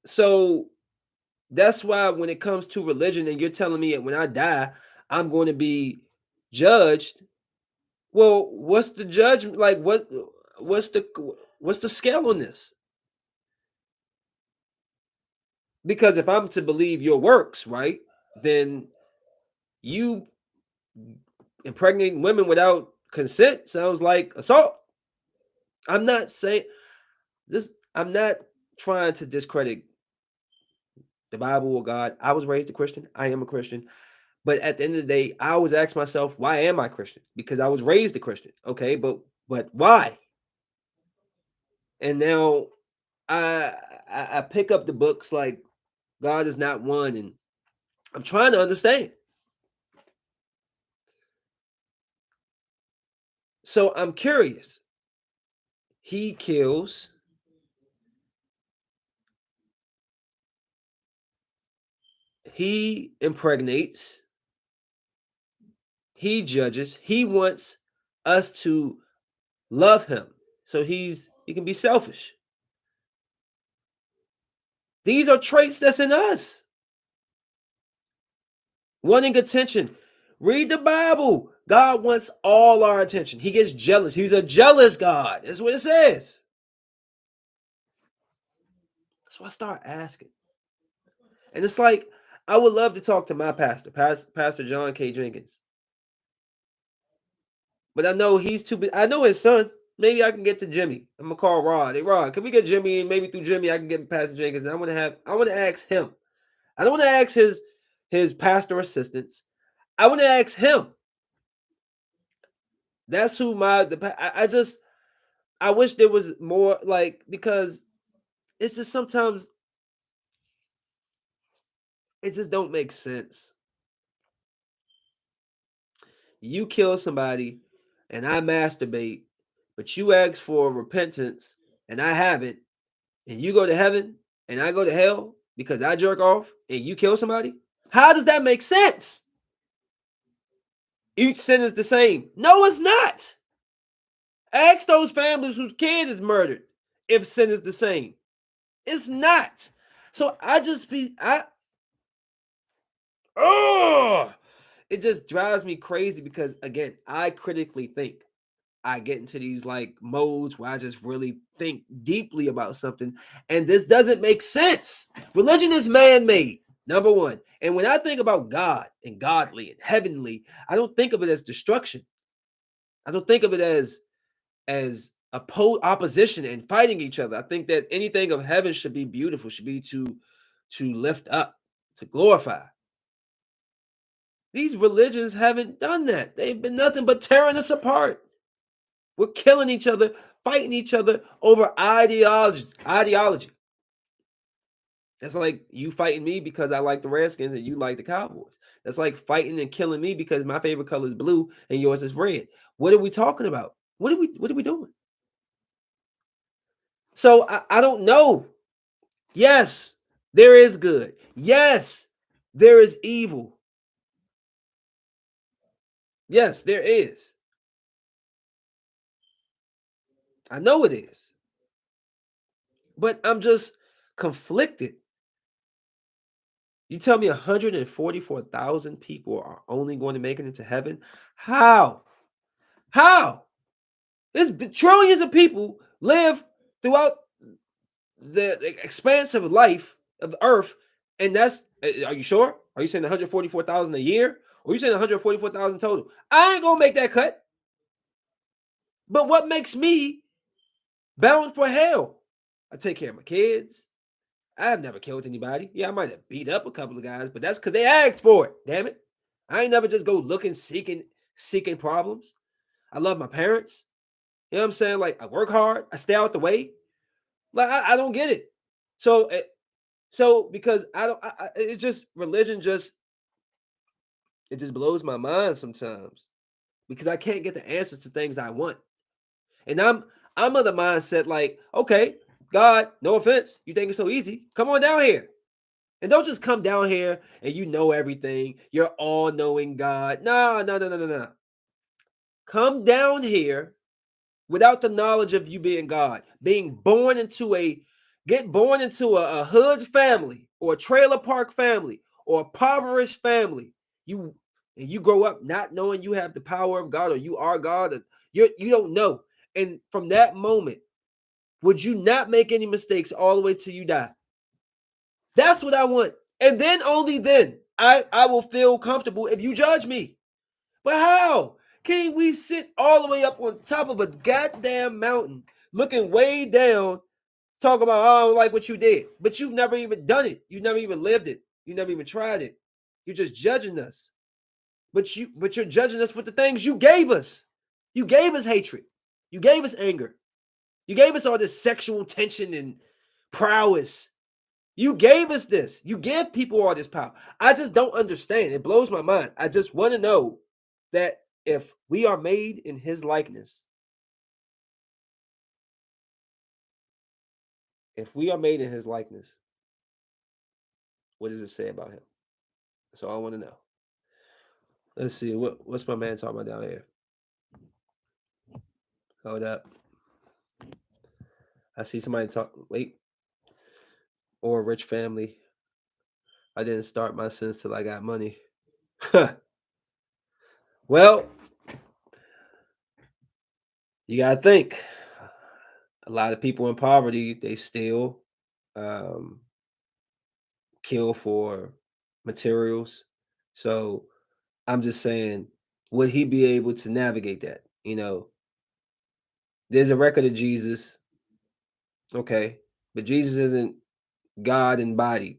So that's why when it comes to religion and you're telling me that when I die, I'm going to be judged. Well, what's the judgment? Like what's the what's the scale on this? Because if I'm to believe your works, right, then you impregnating women without consent sounds like assault. I'm not saying I'm not trying to discredit the Bible or God. I was raised a Christian. I am a Christian. But at the end of the day, I always ask myself, why am I Christian? Because I was raised a Christian. Okay, but why? And now I I pick up the books like God is not one, and I'm trying to understand. So I'm curious. He kills, he impregnates, he judges, he wants us to love him. So he can be selfish. These are traits that's in us. Wanting attention. Read the Bible. God wants all our attention. He gets jealous. He's a jealous God. That's what it says. So I start asking. And it's like, I would love to talk to my Pastor John K. Jenkins. But I know he's too big. I know his son. Maybe I can get to Jimmy. I'm gonna call Rod. Hey Rod, can we get Jimmy? And maybe through Jimmy, I can get Pastor Jenkins. And I want to ask him. I don't want to ask his pastor assistants. I want to ask him. That's who I wish there was more, like, because it's just sometimes it just don't make sense. You kill somebody and I masturbate, but you ask for repentance and I haven't, and you go to heaven and I go to hell because I jerk off and you kill somebody? How does that make sense? Each sin is the same. No, it's not. Ask those families whose kid is murdered if sin is the same. It's not. So oh, it just drives me crazy because again, I critically think. I get into these like modes where I just really think deeply about something, and this doesn't make sense. Religion is man-made, number one. And when I think about God and godly and heavenly, I don't think of it as destruction. I don't think of it as opposition and fighting each other. I think that anything of heaven should be beautiful, should be to lift up, to glorify. These religions haven't done that. They've been nothing but tearing us apart. We're killing each other, fighting each other over ideology. That's like you fighting me because I like the Redskins and you like the Cowboys. That's like fighting and killing me because my favorite color is blue and yours is red. What are we talking about? What are we doing? So I don't know. Yes, there is good. Yes, there is evil. Yes, there is. I know it is. But I'm just conflicted. You tell me 144,000 people are only going to make it into heaven? How? How? There's trillions of people live throughout the expanse of life of the earth, and that's are you sure? Are you saying 144,000 a year? Or are you saying 144,000 total? I ain't gonna make that cut. But what makes me bound for hell? I take care of my kids. I have never killed anybody. Yeah, I might have beat up a couple of guys, but that's because they asked for it. Damn it. I ain't never just go looking, seeking problems. I love my parents. You know what I'm saying? Like I work hard. I stay out the way. Like I don't get it. So because I don't, it's just religion. It just blows my mind sometimes because I can't get the answers to things I want, and I'm of the mindset like, okay, God, no offense, you think it's so easy? Come on down here. And don't just come down here and you know everything. You're all knowing God. No, no, no, no, no, no. Come down here without the knowledge of you being God, get born into a hood family or a trailer park family or a impoverished family. You and you grow up not knowing you have the power of God or you are God. Or you don't know. And from that moment, would you not make any mistakes all the way till you die? That's what I want. And then only then I will feel comfortable if you judge me. But how can we sit all the way up on top of a goddamn mountain, looking way down, talk about, oh, I don't like what you did, but you've never even done it. You never even lived it. You never even tried it. You're just judging us. But you're judging us with the things you gave us. You gave us hatred. You gave us anger. You gave us all this sexual tension and prowess. You gave us this. You give people all this power. I just don't understand. It blows my mind. I just want to know that if we are made in his likeness, if we are made in his likeness, what does it say about him? That's all I want to know. Let's see. What's my man talking about down here? Hold up. I see somebody talk. Wait. Or a rich family. I didn't start my sins till I got money. Well, you gotta think. A lot of people in poverty, they still um, kill for materials. So I'm just saying, would he be able to navigate that? There's a record of Jesus, okay, but Jesus isn't God embodied.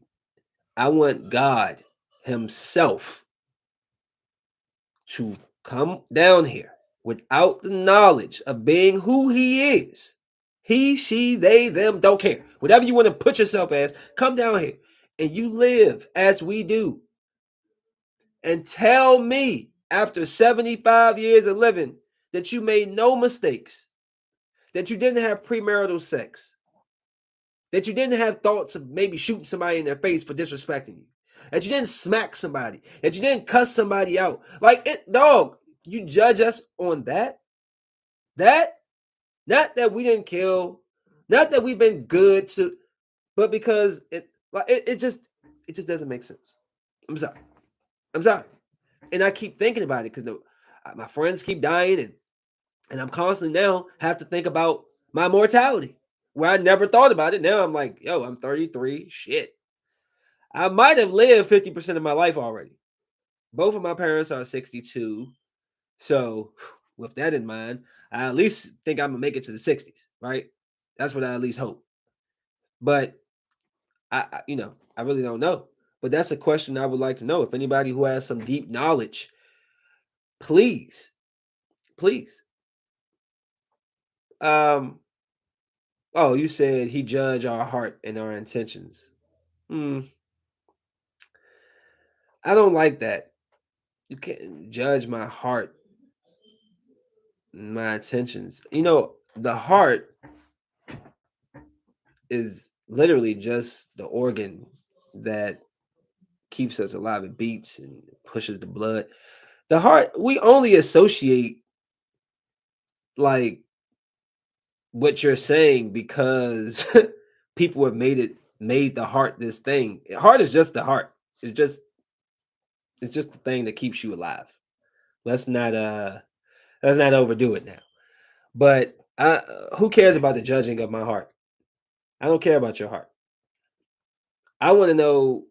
I want God Himself to come down here without the knowledge of being who He is. He, she, they, them, don't care. Whatever you want to put yourself as, come down here and you live as we do. And tell me after 75 years of living that you made no mistakes, that you didn't have premarital sex, that you didn't have thoughts of maybe shooting somebody in their face for disrespecting you, that you didn't smack somebody, that you didn't cuss somebody out. Like it, dog, you judge us on that? That? Not that we didn't kill, not that we've been good to, but because it just doesn't make sense. I'm sorry. I'm sorry. And I keep thinking about it because my friends keep dying, and I'm constantly now have to think about my mortality where I never thought about it. Now I'm like, yo, I'm 33. Shit. I might have lived 50% of my life already. Both of my parents are 62. So with that in mind, I at least think I'm gonna make it to the 60s, right? That's what I at least hope. But I really don't know. But that's a question I would like to know. If anybody who has some deep knowledge, please, please. Um, oh, you said he judge our heart and our intentions. Mm, I don't like that. You can't judge my heart, my intentions. The heart is literally just the organ that keeps us alive. It beats and pushes the blood. The heart, we only associate like what you're saying because people have made the heart this thing. Heart is just the heart. It's just it's just the thing that keeps you alive. Let's not let's not overdo it now. But who cares about the judging of my heart? I don't care about your heart. I want to know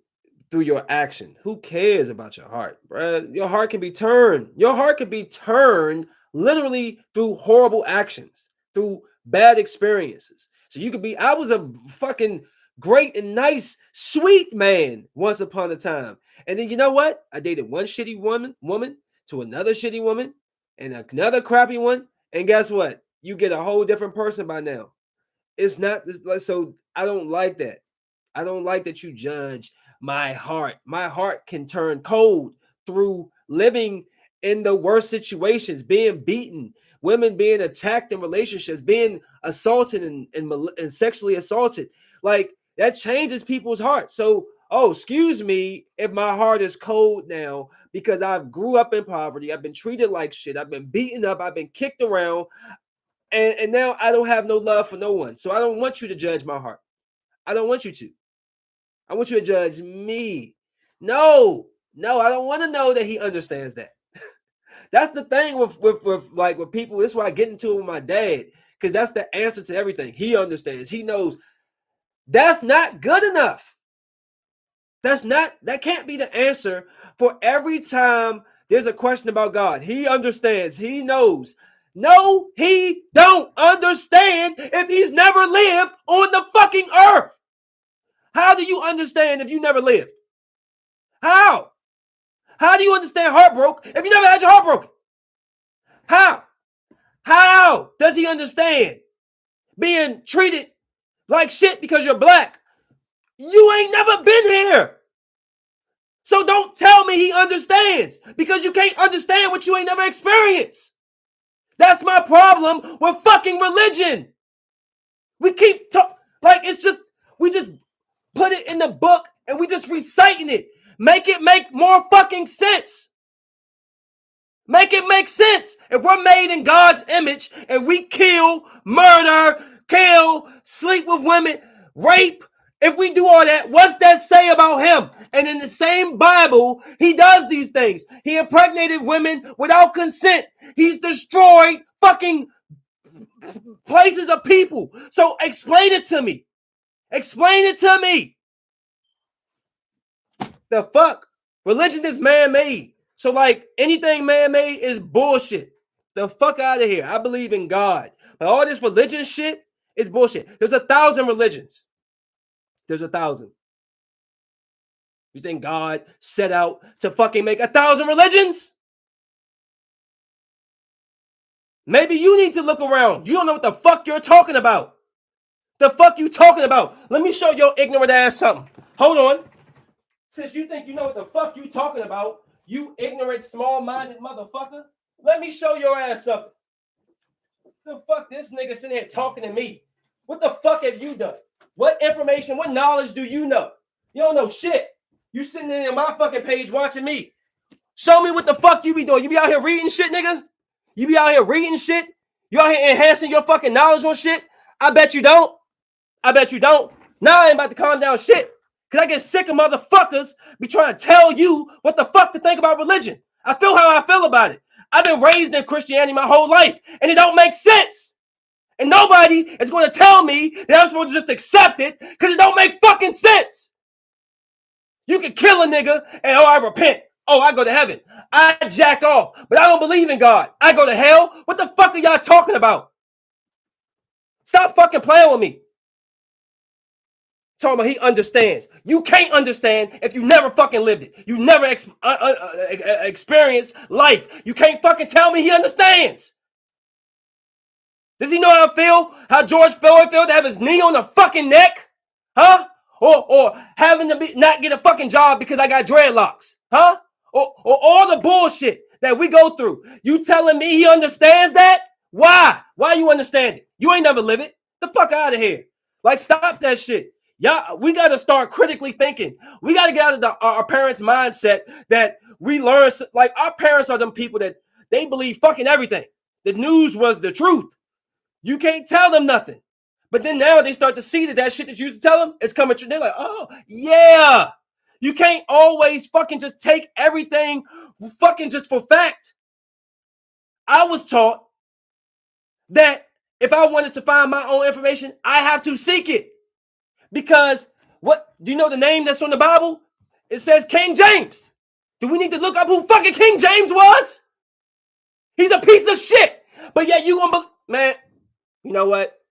through your action. Who cares about your heart, bruh? Your heart can be turned. Your heart can be turned literally through horrible actions, through bad experiences. So you could be, I was a fucking great and nice, sweet man once upon a time. And then you know what? I dated one shitty woman to another shitty woman and another crappy one. And guess what? You get a whole different person by now. It's not this like so I don't like that. I don't like that you judge my heart. My heart can turn cold through living in the worst situations, being beaten, women being attacked in relationships, being assaulted and sexually assaulted. Like that changes people's hearts. So, oh, excuse me if my heart is cold now because I've grew up in poverty. I've been treated like shit. I've been beaten up. I've been kicked around. And now I don't have no love for no one. So I don't want you to judge my heart. I don't want you to. I want you to judge me. No, no, I don't want to know that he understands that. That's the thing with people. This is why I get into it with my dad, because that's the answer to everything. He understands, he knows. That's not good enough. That can't be the answer for every time there's a question about God. He understands, he knows. No, he don't understand if he's never lived on the fucking earth. How do you understand if you never lived? How? How do you understand heartbreak if you never had your heart broken? How? How does he understand being treated like shit because you're black? You ain't never been here. So don't tell me he understands because you can't understand what you ain't never experienced. That's my problem with fucking religion. We keep like it's just we just put it in the book and we just reciting it. Make it make more fucking sense. Make it make sense. If we're made in God's image and we kill, murder, sleep with women, rape, if we do all that, what's that say about him? And in the same Bible, he does these things. He impregnated women without consent. He's destroyed fucking places of people. So explain it to me. Explain it to me. The fuck? Religion is man-made. So like anything man-made is bullshit. The fuck out of here. I believe in God. But all this religion shit is bullshit. There's 1,000 religions. There's 1,000. You think God set out to fucking make 1,000 religions? Maybe you need to look around. You don't know what the fuck you're talking about. The fuck you talking about? Let me show your ignorant ass something. Hold on. Since you think you know what the fuck you talking about, you ignorant, small-minded motherfucker, let me show your ass something. The fuck this nigga sitting here talking to me? What the fuck have you done? What information, what knowledge do you know? You don't know shit. You sitting there on my fucking page watching me. Show me what the fuck you be doing. You be out here reading shit, nigga? You be out here reading shit? You out here enhancing your fucking knowledge on shit? I bet you don't. I bet you don't. Now I ain't about to calm down shit. Because I get sick of motherfuckers be trying to tell you what the fuck to think about religion. I feel how I feel about it. I've been raised in Christianity my whole life, and it don't make sense. And nobody is going to tell me that I'm supposed to just accept it because it don't make fucking sense. You can kill a nigga and, oh, I repent. Oh, I go to heaven. I jack off, but I don't believe in God. I go to hell. What the fuck are y'all talking about? Stop fucking playing with me. Talking about he understands. You can't understand if you never fucking lived it. You never experienced life. You can't fucking tell me he understands. Does he know how I feel? How George Floyd felt to have his knee on the fucking neck? Huh? Or having to not get a fucking job because I got dreadlocks, huh? Or all the bullshit that we go through. You telling me he understands that? Why? Why you understand it? You ain't never live it. The fuck out of here. Like, stop that shit. Y'all, we got to start critically thinking. We got to get out of our parents' mindset that we learn. Like, our parents are them people that they believe fucking everything. The news was the truth. You can't tell them nothing. But then now they start to see that shit that you used to tell them is coming true. They're like, oh, yeah. You can't always fucking just take everything fucking just for fact. I was taught that if I wanted to find my own information, I have to seek it. Because what do you know the name that's on the Bible? It says King James. Do we need to look up who fucking King James was? He's a piece of shit. But yet you gonna man, you know what?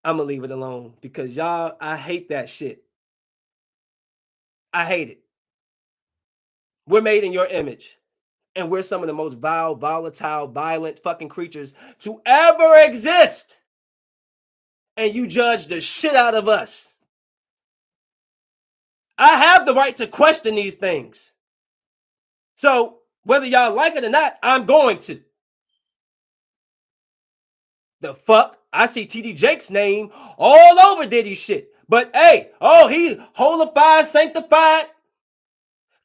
I'm gonna leave it alone because y'all, I hate that shit. I hate it. We're made in your image. And we're some of the most vile, volatile, violent fucking creatures to ever exist. And you judge the shit out of us. I have the right to question these things. So whether y'all like it or not, I'm going to. The fuck? I see TD Jake's name all over Diddy shit. But hey, oh, he holified, sanctified,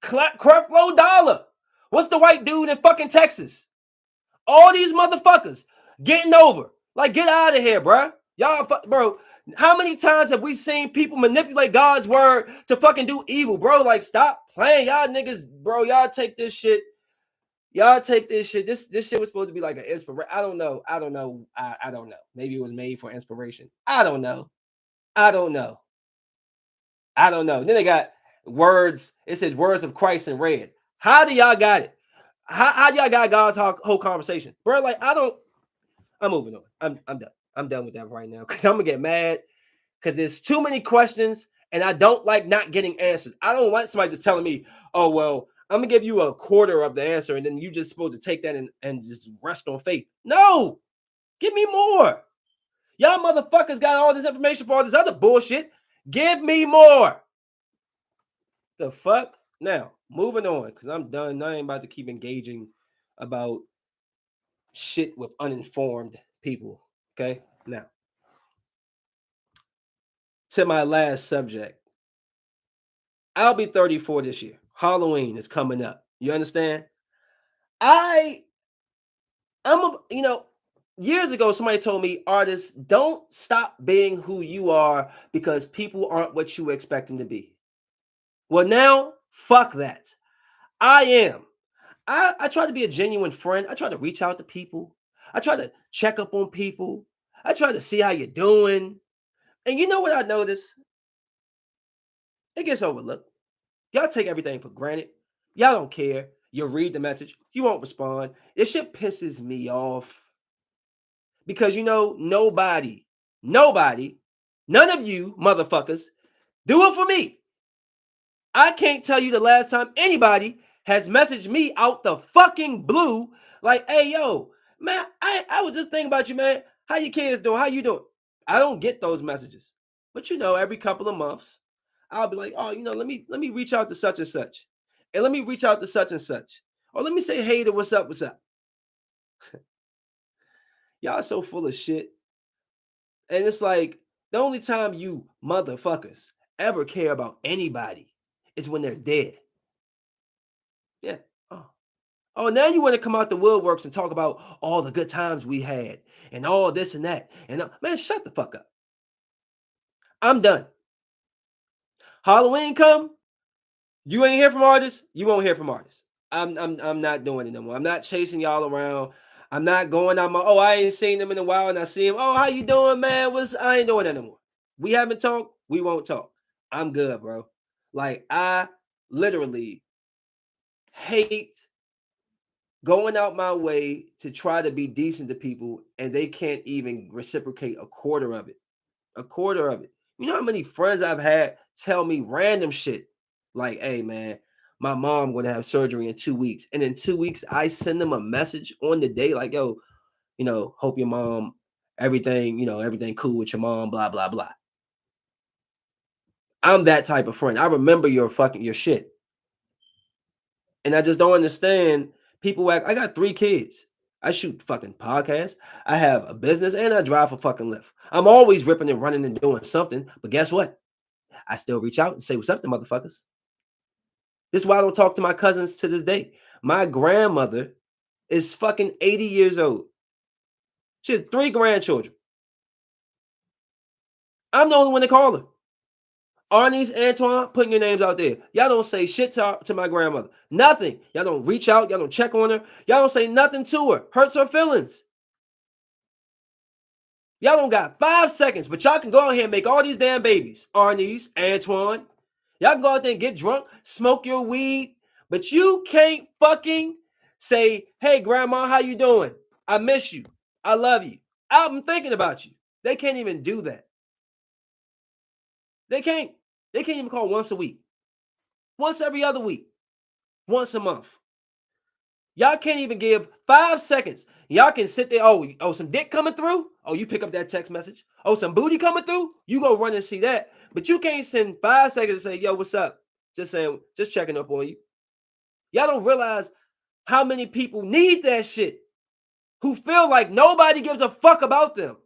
Creflo Dollar. What's the white dude in fucking Texas? All these motherfuckers getting over. Like, get out of here, bro. Y'all, bro. How many times have we seen people manipulate God's word to fucking do evil, bro? Like, stop playing, y'all niggas, bro. Y'all take this shit. Y'all take this shit. This shit was supposed to be like an inspiration. I don't know. I don't know. I don't know. Maybe it was made for inspiration. I don't know. I don't know. I don't know. Then they got words. It says words of Christ in red. How do y'all got it? How do y'all got God's whole conversation, bro? Like, I'm moving on. I'm done. I'm done with that right now because I'm gonna get mad because there's too many questions and I don't like not getting answers. I don't like somebody just telling me, oh, well, I'm gonna give you a quarter of the answer and then you just supposed to take that and just rest on faith. No, give me more. Y'all motherfuckers got all this information for all this other bullshit. Give me more. The fuck? Now, moving on because I'm done. I ain't about to keep engaging about shit with uninformed people. Okay, now to my last subject. I'll be 34 this year. Halloween is coming up. You understand? I'm a, years ago somebody told me, artists, don't stop being who you are because people aren't what you expect them to be. Well, now, fuck that. I am. I try to be a genuine friend. I try to reach out to people. I try to check up on people. I try to see how you're doing. And you know what I noticed? It gets overlooked. Y'all take everything for granted. Y'all don't care. You read the message. You won't respond. This shit pisses me off. Because nobody, none of you motherfuckers do it for me. I can't tell you the last time anybody has messaged me out the fucking blue like, hey, yo, man, I was just thinking about you, man. How your kids doing? How you doing? I don't get those messages. But every couple of months, I'll be like, oh, let me reach out to such and such. And let me reach out to such and such. Or let me say hey to what's up, what's up. Y'all are so full of shit. And it's like the only time you motherfuckers ever care about anybody is when they're dead. Yeah. Oh, now you want to come out the woodworks and talk about all the good times we had and all this and that. And man, shut the fuck up. I'm done. Halloween come, you ain't hear from artists, you won't hear from artists. I'm not doing it no more. I'm not chasing y'all around. I'm not going out I ain't seen them in a while and I see him. Oh, how you doing, man? I ain't doing that no more. We haven't talked, we won't talk. I'm good, bro. Like, I literally hate going out my way to try to be decent to people and they can't even reciprocate a quarter of it. A quarter of it. You know how many friends I've had tell me random shit like, hey, man, my mom going to have surgery in 2 weeks. And in 2 weeks, I send them a message on the day like, yo, hope your mom, everything cool with your mom, blah, blah, blah. I'm that type of friend. I remember your shit. And I just don't understand people act. I got 3 kids. I shoot fucking podcasts. I have a business and I drive a fucking Lyft. I'm always ripping and running and doing something. But guess what? I still reach out and say, what's up to motherfuckers? This is why I don't talk to my cousins to this day. My grandmother is fucking 80 years old. She has 3 grandchildren. I'm the only one to call her. Arnie's, Antoine, putting your names out there. Y'all don't say shit to my grandmother. Nothing. Y'all don't reach out. Y'all don't check on her. Y'all don't say nothing to her. Hurts her feelings. Y'all don't got 5 seconds, but y'all can go out here and make all these damn babies. Arnie's, Antoine. Y'all can go out there and get drunk, smoke your weed, but you can't fucking say, hey, grandma, how you doing? I miss you. I love you. I'm thinking about you. They can't even do that. They can't. They can't even call once a week. Once every other week. Once a month. Y'all can't even give 5 seconds. Y'all can sit there. Oh, some dick coming through. Oh, you pick up that text message. Oh, some booty coming through. You go run and see that. But you can't send 5 seconds and say, yo, what's up? Just saying, just checking up on you. Y'all don't realize how many people need that shit, who feel like nobody gives a fuck about them.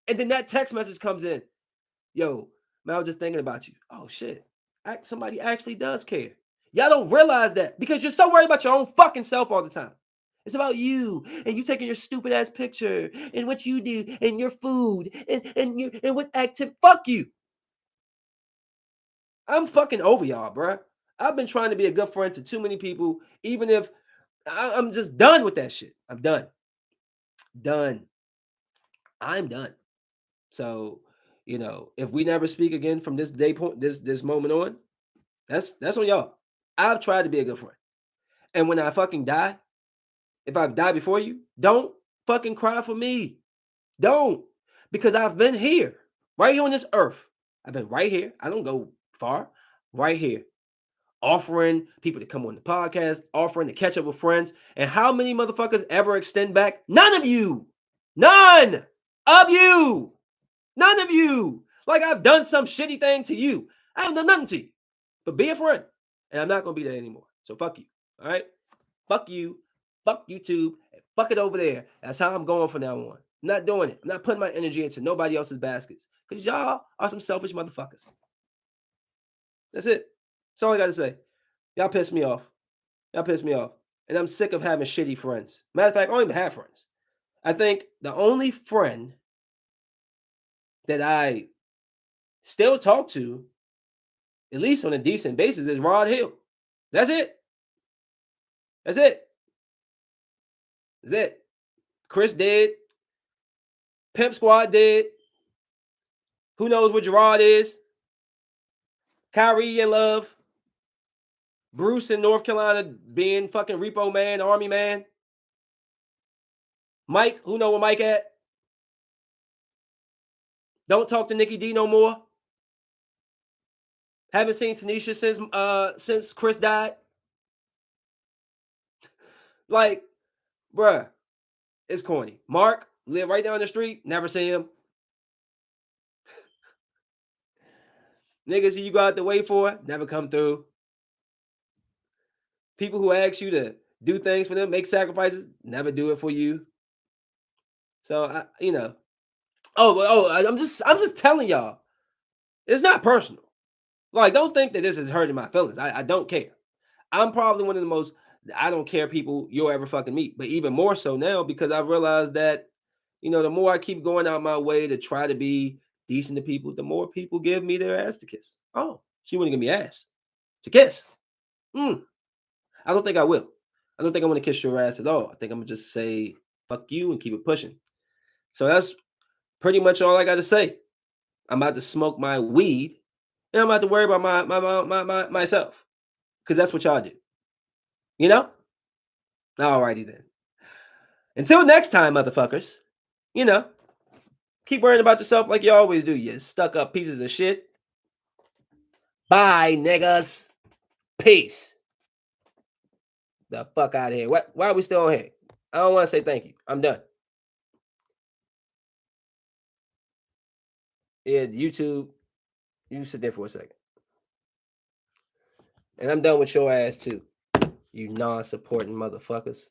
And then that text message comes in. Yo, man, I was just thinking about you. Oh, shit. Somebody actually does care. Y'all don't realize that because you're so worried about your own fucking self all the time. It's about you and you taking your stupid ass picture and what you do and your food and what activity. Fuck you. I'm fucking over y'all, bruh. I've been trying to be a good friend to too many people, even if I'm just done with that shit. I'm done. Done. I'm done. So, if we never speak again from this day point, this moment on, that's on y'all. I've tried to be a good friend. And when I fucking die, if I've died before you, don't fucking cry for me. Don't. Because I've been here, right here on this earth. I've been right here. I don't go far. Right here. Offering people to come on the podcast, offering to catch up with friends. And how many motherfuckers ever extend back? None of you. None of you. None of you. Like I've done some shitty thing to you. I haven't done nothing to you. But be a friend. And I'm not going to be there anymore. So fuck you. All right? Fuck you. Fuck YouTube. And fuck it over there. That's how I'm going from now on. I'm not doing it. I'm not putting my energy into nobody else's baskets. Because y'all are some selfish motherfuckers. That's it. That's all I got to say. Y'all piss me off. Y'all piss me off. And I'm sick of having shitty friends. Matter of fact, I don't even have friends. I think the only friend that I still talk to, at least on a decent basis, is Rod Hill. That's it. That's it. That's it. Chris dead. Pimp Squad dead. Who knows what Gerard is? Kyrie in love. Bruce in North Carolina being fucking repo man, army man. Mike, who know where Mike at? Don't talk to Nikki D no more. Haven't seen Tanisha since Chris died. Like, bruh, it's corny. Mark live right down the street. Never see him. Niggas you go out the way for, never come through. People who ask you to do things for them, make sacrifices, never do it for you. So I'm just telling y'all, it's not personal. Like, don't think that this is hurting my feelings. I don't care. I'm probably one of the most I don't care people you'll ever fucking meet. But even more so now because I realized that, the more I keep going out my way to try to be decent to people, the more people give me their ass to kiss. Oh, she wouldn't give me ass to kiss. I don't think I will. I don't think I want to kiss your ass at all. I think I'm gonna just say fuck you and keep it pushing. So that's pretty much all I got to say. I'm about to smoke my weed, and I'm about to worry about myself, because that's what y'all do. You know? Alrighty then. Until next time, motherfuckers. You know, keep worrying about yourself like you always do. You stuck up pieces of shit. Bye, niggas. Peace. The fuck out of here. Why are we still on here? I don't want to say thank you. I'm done. Yeah, YouTube. You sit there for a second. And I'm done with your ass too. You non-supporting motherfuckers.